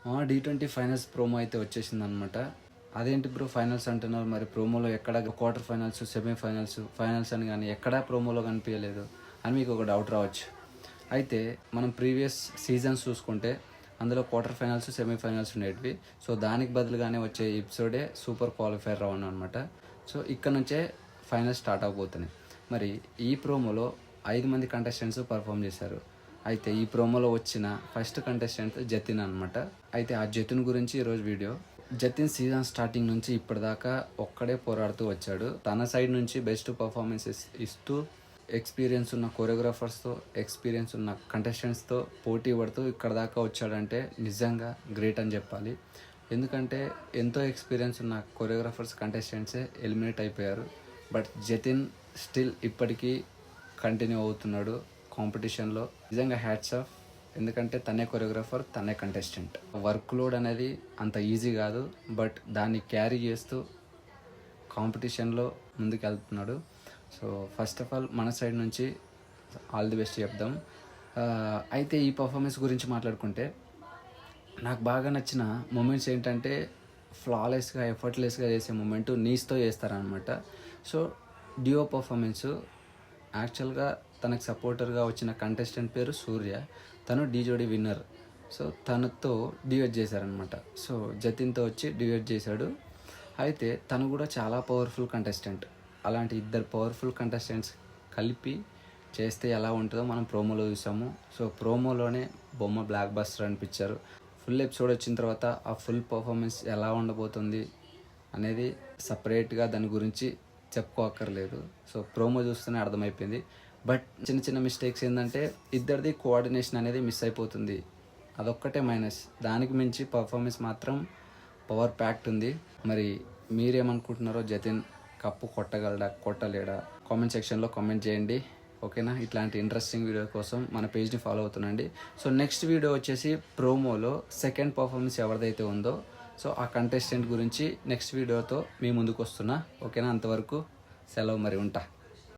D20 finals promo అయితే వచ్చేసిందనమాట. అదేంటి bro finals అంటున్నారు, మరి ప్రోమోలో ఎక్కడ క్వార్టర్ ఫైనల్స్, సెమీఫైనల్స్, ఫైనల్స్ అని కానీ ఎక్కడా ప్రోమోలో కనిపించలేదు అని మీకు ఒక డౌట్ రావచ్చు. అయితే మనం ప్రీవియస్ సీజన్స్ చూసుకుంటే అందులో క్వార్టర్ ఫైనల్స్, సెమీఫైనల్స్ ఉండేటివి. సో దానికి బదులుగానే వచ్చే ఎపిసోడే సూపర్ క్వాలిఫైర్ రౌండ్ అనమాట. సో ఇక్కడ నుంచే ఫైనల్ స్టార్ట్ అవబోతున్నాయి. మరి ఈ ప్రోమోలో 5 మంది కంటెస్టెంట్స్ పర్ఫామ్ చేశారు. అయితే ఈ ప్రోమోలో వచ్చిన ఫస్ట్ కంటెస్టెంట్ జతిన్ అనమాట. అయితే ఆ జతిన్ గురించి ఈరోజు వీడియో. జతిన్ సీజన్ స్టార్టింగ్ నుంచి ఇప్పటిదాకా ఒక్కడే పోరాడుతూ వచ్చాడు. తన సైడ్ నుంచి బెస్ట్ పర్ఫార్మెన్సెస్ ఇస్తూ ఎక్స్పీరియన్స్ ఉన్న కొరియోగ్రాఫర్స్తో, ఎక్స్పీరియన్స్ ఉన్న కంటెస్టెంట్స్తో పోటీ పడుతూ ఇక్కడ దాకా వచ్చాడంటే నిజంగా గ్రేట్ అని చెప్పాలి. ఎందుకంటే ఎంతో ఎక్స్పీరియన్స్ ఉన్న కొరియోగ్రాఫర్స్, కంటెస్టెంట్సే ఎలిమినేట్ అయిపోయారు. బట్ జతిన్ స్టిల్ ఇప్పటికీ కంటిన్యూ అవుతున్నాడు కాంపిటీషన్లో. నిజంగా హ్యాట్స్ ఆఫ్. ఎందుకంటే తనే కొరియోగ్రాఫర్, తనే కంటెస్టెంట్. వర్క్ లోడ్ అనేది అంత ఈజీ కాదు, బట్ దాన్ని క్యారీ చేస్తూ కాంపిటీషన్లో ముందుకు వెళ్తున్నాడు. సో ఫస్ట్ ఆఫ్ ఆల్ మన సైడ్ నుంచి ఆల్ ది బెస్ట్ చెప్దాం. అయితే ఈ పర్ఫార్మెన్స్ గురించి మాట్లాడుకుంటే నాకు బాగా నచ్చిన మూమెంట్స్ ఏంటంటే ఫ్లాలెస్గా, ఎఫర్ట్లెస్గా చేసే మూమెంట్ నీస్తో చేస్తారనమాట. సో డియో పర్ఫార్మెన్సు యాక్చువల్గా తనకు సపోర్టర్గా వచ్చిన కంటెస్టెంట్ పేరు సూర్య. తను డీజోడీ విన్నర్. సో తనతో డివైడ్ చేశారనమాట. సో జతిన్తో వచ్చి డివైడ్ చేశాడు. అయితే తను కూడా చాలా పవర్ఫుల్ కంటెస్టెంట్. అలాంటి ఇద్దరు పవర్ఫుల్ కంటెస్టెంట్స్ కలిపి చేస్తే ఎలా ఉంటుందో మనం ప్రోమోలో చూసాము. సో ప్రోమోలోనే బొమ్మ బ్లాక్ బస్టర్ అనిపించారు. ఫుల్ ఎపిసోడ్ వచ్చిన తర్వాత ఆ ఫుల్ పర్ఫార్మెన్స్ ఎలా ఉండబోతుంది అనేది సపరేట్గా దాని గురించి చెప్పుకోక్కర్లేదు. సో ప్రోమో చూస్తూనే అర్థమైపోయింది. బట్ చిన్న చిన్న మిస్టేక్స్ ఏంటంటే ఇద్దరిది కోఆర్డినేషన్ అనేది మిస్ అయిపోతుంది. అదొక్కటే మైనస్. దానికి మించి పర్ఫార్మెన్స్ మాత్రం పవర్ ప్యాక్ట్ ఉంది. మరి మీరేమనుకుంటున్నారో, జతిన్ కప్పు కొట్టగలడా, కొట్టలేడా? కామెంట్ సెక్షన్లో కామెంట్ చేయండి. ఓకేనా? ఇట్లాంటి ఇంట్రెస్టింగ్ వీడియో కోసం మన పేజ్ని ఫాలో అవుతుండండి. సో నెక్స్ట్ వీడియో వచ్చేసి ప్రోమోలో సెకండ్ పర్ఫార్మెన్స్ ఎవరిదైతే ఉందో సో ఆ కంటెస్టెంట్ గురించి నెక్స్ట్ వీడియోతో మీ ముందుకు వస్తున్నా. ఓకేనా? అంతవరకు సెలవు, మరి ఉంటా.